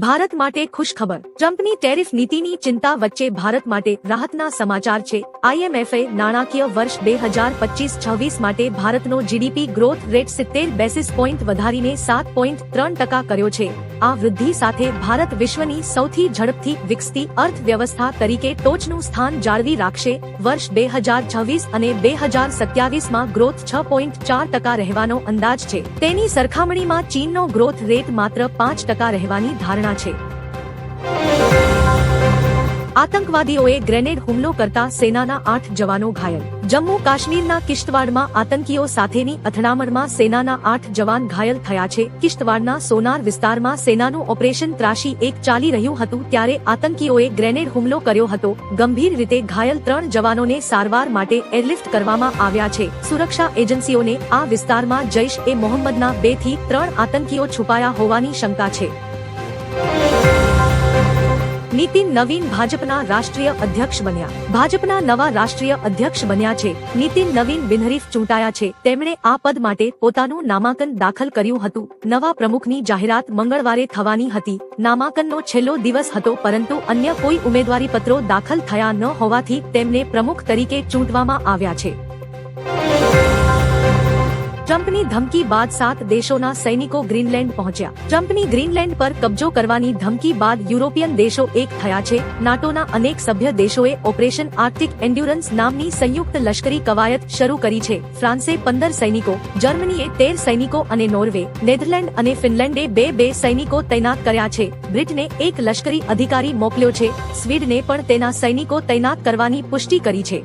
ભારત માટે ખુશખબર। ટ્રમ્પની ટેરિફ નીતિની ચિંતા વચ્ચે ભારત માટે રાહતના સમાચાર છે। IMFએ નાણાકીય વર્ષ 2025-26 માટે ભારતનો GDP growth rate 70 basis point વધારીને 7.3% કર્યો છે। આ વૃદ્ધિ સાથે ભારત વિશ્વની સૌથી ઝડપથી વિકસતી અર્થવ્યવસ્થા તરીકે ટોચનું સ્થાન જાળવી રાખશે। વર્ષ 2026 અને 2027માં ગ્રોથ 6.4% રહેવાનો અંદાજ છે। તેની સરખામણીમાં ચીનનો ગ્રોથ રેટ માત્ર 5% રહેવાની ધારણા છે। આતંકવાદીઓએ ગ્રેનેડ હુમલો કરતા સેનાના 8 જવાનો ઘાયલ। જમ્મુ કાશ્મીરના કિશ્તવાડમાં આતંકીઓ સાથેની અથડામણમાં સેનાના 8 જવાન ઘાયલ થયા છે। કિશ્તવાડના સોનાર વિસ્તારમાં સેનાનું ઓપરેશન ત્રાસી 1 ચાલી રહ્યું હતું ત્યારે આતંકીઓએ ગ્રેનેડ હુમલો કર્યો હતો। ગંભીર રીતે ઘાયલ 3 જવાનોને સારવાર માટે એરલિફ્ટ કરવામાં આવ્યા છે। સુરક્ષા એજન્સીઓને આ વિસ્તારમાં જૈશ-એ-મોહમ્મદના 2 થી 3 આતંકીઓ છુપાયા હોવાની શંકા છે। નીતિન નવીન ભાજપના રાષ્ટ્રીય અધ્યક્ષ બન્યા। ભાજપના નવા રાષ્ટ્રીય અધ્યક્ષ બન્યા છે। નીતિન નવીન બિનહરીફ ચૂંટાયા છે। તેમણે આ પદ માટે પોતાનું નામાંકન દાખલ કર્યું હતું। નવા પ્રમુખની જાહેરાત મંગળવારે થવાની હતી। નામાંકનનો છેલ્લો દિવસ હતો પરંતુ અન્ય કોઈ ઉમેદવારીપત્રો દાખલ થયા ન હોવાથી તેમને પ્રમુખ તરીકે ચૂંટવામાં આવ્યા છે। ટ્રમ્પની ધમકી બાદ 7 દેશોના સૈનિકો ગ્રીનલેન્ડ પહોંચ્યા। ટ્રમ્પની ગ્રીનલેન્ડ પર કબજો કરવાની ધમકી બાદ યુરોપિયન દેશો એક થયા છે। નાટોના અનેક સભ્ય દેશોએ ઓપરેશન આર્કટિક એન્ડ્યુરન્સ નામની સંયુક્ત લશ્કરી કવાયત શરૂ કરી છે। ફ્રાન્સે 15 સૈનિકો, જર્મનીએ 13 સૈનિકો અને નોર્વે, નેધરલેન્ડ અને ફિનલેન્ડે 2 સૈનિકો તૈનાત કર્યા છે। બ્રિટને એક લશ્કરી અધિકારી મોકલ્યો છે। સ્વીડને પણ તેના સૈનિકો તૈનાત કરવાની પુષ્ટિ કરી છે।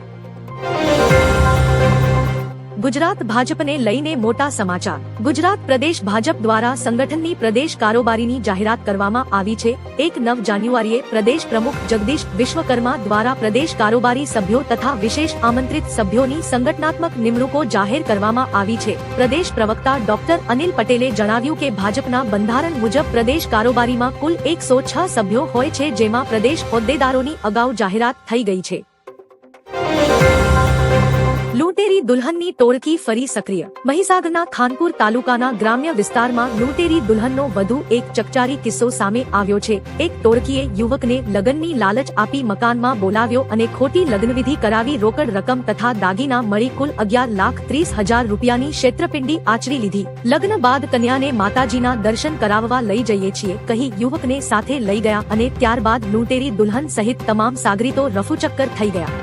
ગુજરાત ભાજપને લઈને મોટા સમાચાર। ગુજરાત પ્રદેશ ભાજપ દ્વારા સંગઠનની પ્રદેશ કારોબારીની જાહેરાત કરવામાં આવી છે। 1 જાન્યુઆરીએ પ્રદેશ પ્રમુખ જગદીશ વિશ્વકર્મા દ્વારા પ્રદેશ કારોબારી સભ્યો તથા વિશેષ આમંત્રિત સભ્યોની સંગઠનાત્મક નિમણૂકો જાહેર કરવામાં આવી છે। પ્રદેશ પ્રવક્તા ડોક્ટર અનિલ પટેલે જણાવ્યું કે ભાજપના બંધારણ મુજબ પ્રદેશ કારોબારીમાં કુલ 106 સભ્યો હોય છે જેમાં પ્રદેશ હોદ્દેદારોની અગાઉ જાહેરાત થઈ ગઈ છે। લૂંટેરી દુલ્હનની ટોળકી ફરી સક્રિય। મહીસાગરના ખાનપુર તાલુકાના ગ્રામ્ય વિસ્તારમાં લૂંટેરી દુલ્હનનો વધુ એક ચકચારી કિસ્સો સામે આવ્યો છે। એક ટોળકીએ યુવકને લગ્નની લાલચ આપી મકાનમાં બોલાવ્યો અને ખોટી લગ્નવિધિ કરાવી રોકડ રકમ તથા દાગીના મળી કુલ 11,30,000 રૂપિયાની છેતરપિંડી આચરી લીધી। લગ્ન બાદ કન્યાને માતાજીના દર્શન કરાવવા લઈ જઈએ છીએ કહી યુવકને સાથે લઈ ગયા અને ત્યારબાદ લૂંટેરી દુલ્હન સહિત તમામ સાગરીતો રફુચક્કર થઈ ગયા।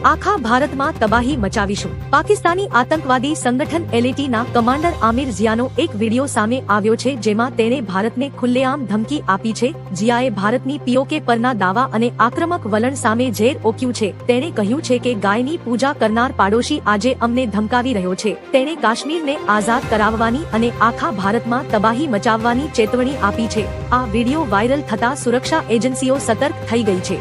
આખા ભારતમાં તબાહી મચાવીશું। પાકિસ્તાની આતંકવાદી સંગઠન LAT-ના કમાન્ડર આમિર ઝિયાનો એક વિડિયો સામે આવ્યો છે જેમાં તેણે ભારતને ખુલ્લેઆમ ધમકી આપી છે। ઝિયાએ ભારતની POK પરના દાવા અને આક્રમક વલણ સામે ઝેર ઓક્યું છે। તેણે કહ્યું છે કે ગાયની પૂજા કરનાર પાડોશી આજે અમને ધમકાવી રહ્યો છે। તેણે કાશ્મીરને આઝાદ કરાવવાની અને આખા ભારતમાં તબાહી મચાવવાની ચેતવણી આપી છે। આ વિડિયો વાયરલ થતા સુરક્ષા એજન્સીઓ સતર્ક થઈ ગઈ છે।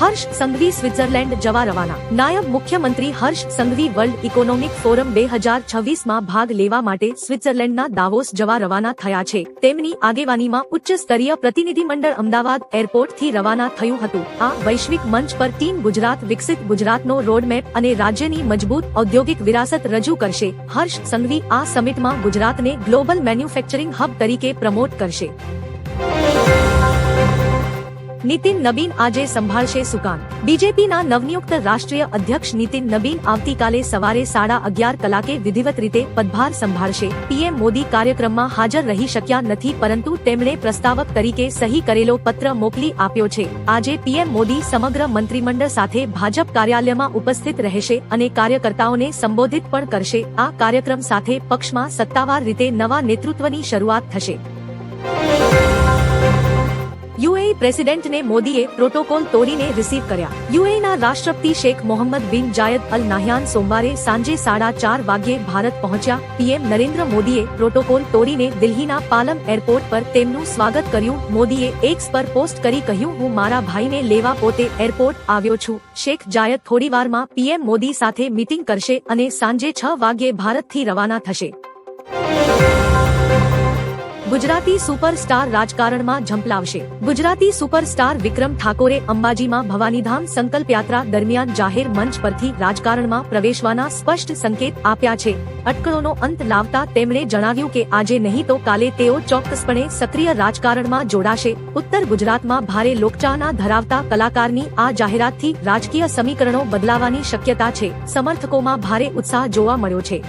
હર્ષ સંઘવી સ્વિટ્ઝરલેન્ડ જવા રવાના। નાયબ મુખ્યમંત્રી Harsh Sanghavi world economic forum 2026માં ભાગ લેવા માટે સ્વિટ્ઝરલેન્ડના દાવોસ જવા રવાના થયા છે। તેમની આગેવાનીમાં ઉચ્ચ સ્તરીય પ્રતિનિધિમંડળ અમદાવાદ એરપોર્ટથી રવાના થયું હતું। આ વૈશ્વિક મંચ પર ટીમ ગુજરાત વિકસિત ગુજરાતનો રોડમેપ અને રાજ્યની મજબૂત ઔદ્યોગિક વિરાસત રજૂ કરશે। હર્ષ સંઘવી આ સમિટમાં ગુજરાતને ગ્લોબલ મેન્યુફેક્ચરિંગ હબ તરીકે પ્રમોટ કરશે। નીતિન નબીન આજે સંભાળશે સુકાન। બીજેપીના નવનિયુક્ત રાષ્ટ્રીય અધ્યક્ષ નીતિન નબીન આવતીકાલે સવારે 11:30 કલાકે વિધિવત રીતે પદભાર સંભાળશે। PM મોદી કાર્યક્રમમાં હાજર રહી શક્યા નથી પરંતુ તેમણે પ્રસ્તાવક તરીકે સહી કરેલો પત્ર મોકલી આપ્યો છે। આજે PM મોદી સમગ્ર મંત્રીમંડળ સાથે ભાજપ કાર્યાલયમાં ઉપસ્થિત રહેશે અને કાર્યકર્તાઓને સંબોધિત પણ કરશે। આ કાર્યક્રમ સાથે પક્ષમાં સત્તાવાર રીતે નવા નેતૃત્વની શરૂઆત થશે। UAE પ્રેસિડેન્ટને મોદીએ પ્રોટોકોલ તોડીને રિસીવ કર્યા। UAEના રાષ્ટ્રપતિ શેખ મોહમ્મદ બિન જાયદ અલ નાહયાન સોમવારે સાંજે 4:30 વાગ્યે ભારત પહોંચ્યા। PM નરેન્દ્ર મોદીએ પ્રોટોકોલ તોડીને દિલ્હીના પાલમ એરપોર્ટ પર તેમનું સ્વાગત કર્યું। મોદીએ એક્સ પર પોસ્ટ કરી કહ્યું, હું મારા ભાઈને લેવા પોતે એરપોર્ટ આવ્યો છું। શેખ જાયદ થોડીવારમાં PM મોદી સાથે મીટિંગ કરશે અને સાંજે 6 વાગ્યે ભારતથી રવાના થશે। ગુજરાતી સુપરસ્ટાર રાજકારણમાં ઝંપલાવશે. ગુજરાતી સુપરસ્ટાર વિક્રમ ઠાકોરે અંબાજીમાં ભવાનીધામ સંકલ્પ યાત્રા દરમિયાન જાહેર મંચ પરથી રાજકારણમાં પ્રવેશવાના સ્પષ્ટ સંકેત આપ્યા છે. અટકળોનો અંત લાવતા તેમણે જણાવ્યું કે આજે નહીં તો કાલે તેઓ ચોક્કસપણે સક્રિય રાજકારણમાં જોડાશે. ઉત્તર ગુજરાતમાં ભારે લોકચાહના ધરાવતા કલાકારની આ જાહેરાતથી રાજકીય સમીકરણો બદલાવાની શક્યતા છે. સમર્થકોમાં ભારે ઉત્સાહ જોવા મળ્યો છે.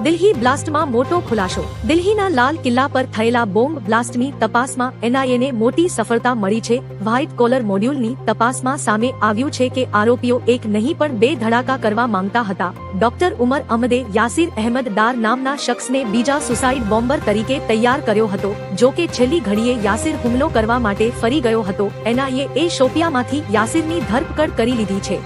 દિલ્હી બ્લાસ્ટમાં મોટો ખુલાસો. દિલ્હીના લાલ કિલ્લા પર થયેલા બોમ્બ બ્લાસ્ટની તપાસમાં એનઆઈએને મોટી સફળતા મળી છે. વ્હાઇટ કોલર મોડ્યુલની તપાસમાં સામે આવ્યું છે કે આરોપીઓ એક નહીં પણ 2 ધડાકા કરવા માંગતા હતા. ડોક્ટર ઉમર અહમદે યાસિર અહેમદ ડાર નામના શખ્સને બીજા સુસાઇડ બોમ્બર તરીકે તૈયાર કર્યો હતો. જો કે છેલ્લી ઘડીએ યાસિર હુમલો કરવા માટે ફરી ગયો હતો. એનઆઈએ શોપિયામાંથી યાસિરની ધરપકડ કરી લીધી છે.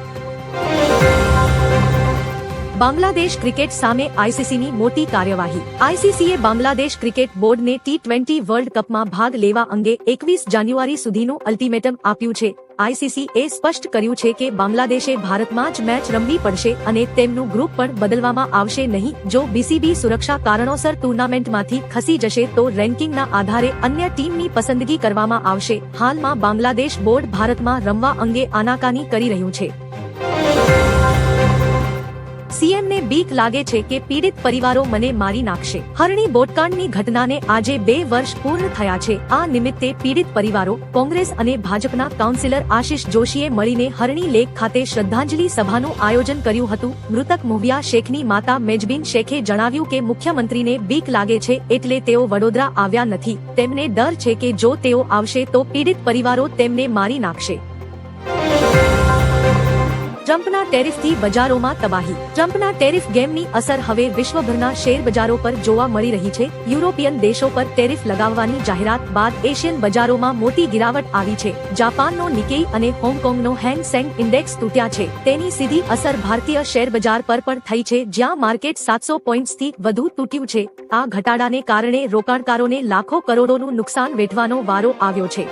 બાંગ્લાદેશ ક્રિકેટ સામે આઈસીસીની મોટી કાર્યવાહી. આઈસીસીએ બાંગ્લાદેશ ક્રિકેટ બોર્ડને T20 વર્લ્ડ કપમાં ભાગ લેવા અંગે 21 જાન્યુઆરી સુધીનું અલ્ટિમેટમ આપ્યું છે. આઈસીસીએ સ્પષ્ટ કર્યું છે કે બાંગ્લાદેશે ભારતમાં જ મેચ રમવી પડશે અને તેમનું ગ્રુપ પણ બદલવામાં આવશે નહીં. જો બીસીબી સુરક્ષા કારણોસર ટુર્નામેન્ટમાંથી ખસી જશે તો રેન્કિંગના આધારે અન્ય ટીમની પસંદગી કરવામાં આવશે. હાલમાં બાંગ્લાદેશ બોર્ડ ભારતમાં રમવા અંગે આનાકાની કરી રહ્યું છે. સીએમને બીક લાગે છે કે પીડિત પરિવારો મને મારી નાખશે. હરણી બોટકાંડની ઘટનાને આજે 2 વર્ષ પૂર્ણ થયા છે. આ નિમિત્તે પીડિત પરિવારો, કોંગ્રેસ અને ભાજપના કાઉન્સિલર આશિષ જોશીએ મળીને હરણી લેક ખાતે શ્રદ્ધાંજલિ સભાનું આયોજન કર્યું હતું. મૃતક મુહ્બિયા શેખની માતા મેજબીન શેખે જણાવ્યું કે મુખ્યમંત્રીને બીક લાગે છે એટલે તેઓ વડોદરા આવ્યા નથી. તેમને ડર છે કે જો તેઓ આવશે તો પીડિત પરિવારો તેમને મારી નાખશે. ટ્રમ્પના ટેરિફથી બજારોમાં તબાહી. ટ્રમ્પના ટેરિફ ગેમની અસર હવે વિશ્વભરના શેર બજારો પર જોવા મળી રહી છે. યુરોપિયન દેશો પર ટેરિફ લગાવવાની જાહેરાત બાદ એશિયન બજારોમાં મોટી ગિરાવટ આવી છે. જાપાનનો નિકેઈ અને હોંગકોંગનો હેંગ સેંગ ઇન્ડેક્સ તૂટ્યા છે. તેની સીધી અસર ભારતીય શેર બજાર પર પણ થઈ છે, જ્યાં માર્કેટ 700 પોઈન્ટ્સથી વધુ તૂટ્યું છે. આ ઘટાડાને કારણે રોકાણકારોને લાખો કરોડોનું નુકસાન વેઠવાનો વારો આવ્યો છે.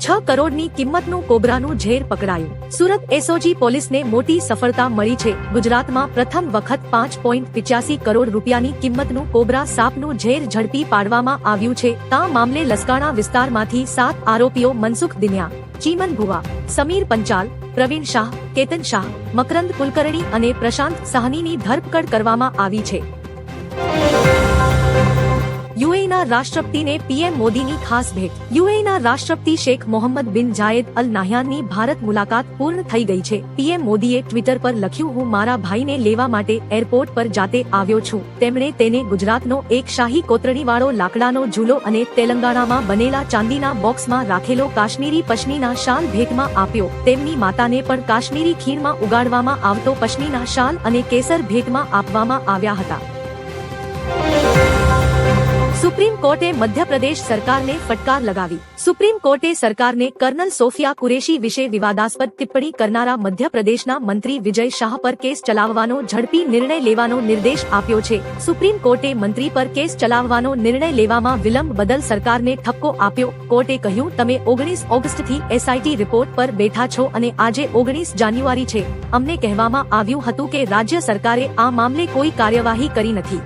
6 કરોડની કિંમતનું કોબરાનું ઝેર પકડાયું. સુરત એસઓજી પોલીસને મોટી સફળતા મળી છે. ગુજરાતમાં પ્રથમ વખત 5.85 કરોડ રૂપિયાની કિંમતનું કોબરા સાપનું ઝેર ઝડપી પાડવામાં આવ્યું છે. આ મામલે લસકાણા વિસ્તારમાંથી 7 આરોપીઓ મનસુખ દિન્યા, ચીમન ભુવા, સમીર પંચાલ, પ્રવીણ શાહ, કેતન શાહ, મકરંદ કુલકર્ણી અને પ્રશાંત સાહનીની ધરપકડ કરવામાં આવી છે. યુએઈના રાષ્ટ્રપતિને પીએમ મોદીની ખાસ ભેટ. યુએઈના રાષ્ટ્રપતિ શેખ મોહમ્મદ બિન જાયેદ અલ નાહયાનની ભારત મુલાકાત પૂર્ણ થઈ ગઈ છે. પીએમ મોદીએ ટ્વિટર પર લખ્યું, હું મારા ભાઈને લેવા માટે એરપોર્ટ પર જાતે આવ્યો છું. તેમણે તેને ગુજરાતનો એક શાહી કોતરણીવાળો લાકડાનો ઝૂલો અને તેલંગાણામાં બનેલા ચાંદીના બોક્સમાં રાખેલો કાશ્મીરી પશ્મીના શાલ ભેટમાં આપ્યો. તેમની માતાને પણ કાશ્મીરી ખીણમાં ઉગાડવામાં આવતો પશ્મીના શાલ અને કેસર ભેટમાં આપવામાં આવ્યા હતા. સુપ્રીમ કોર્ટે મધ્યપ્રદેશ સરકારને ફટકાર લગાવી. સુપ્રીમ કોર્ટે સરકારને કર્નલ સોફિયા કુરેશી વિશે વિવાદાસ્પદ ટિપ્પણી કરનારા મધ્યપ્રદેશના મંત્રી વિજય શાહ પર કેસ ચલાવવાનો ઝડપી નિર્ણય લેવાનો નિર્દેશ આપ્યો છે. સુપ્રીમ કોર્ટે મંત્રી પર કેસ ચલાવવાનો નિર્ણય લેવામાં વિલંબ બદલ સરકારને ઠપકો આપ્યો. કોર્ટે કહ્યું, તમે 19 ઓગસ્ટથી એસઆઈટી રિપોર્ટ પર બેઠા છો અને આજે 19 જાન્યુઆરી છે. અમને કહેવામાં આવ્યું હતું કે રાજ્ય સરકારે આ મામલે કોઈ કાર્યવાહી કરી નથી.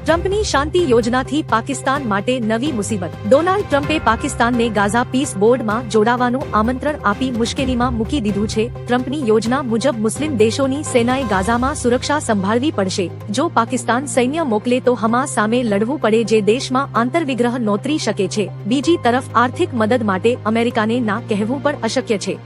ટ્રમ્પની શાંતિ યોજનાથી પાકિસ્તાન માટે નવી મુસીબત. ડોનાલ્ડ ટ્રમ્પે પાકિસ્તાનને ગાઝા પીસ બોર્ડમાં જોડાવાનું આમંત્રણ આપી મુશ્કેલીમાં મૂકી દીધું છે. ટ્રમ્પની યોજના મુજબ મુસ્લિમ દેશોની સેનાએ ગાઝામાં સુરક્ષા સંભાળવી પડશે. જો પાકિસ્તાન સૈન્ય મોકલે તો હમાસ સામે લડવું પડે, જે દેશમાં આંતરવિગ્રહ નોતરી શકે છે. બીજી તરફ આર્થિક મદદ માટે અમેરિકાને ના કહેવું પણ અશક્ય છે.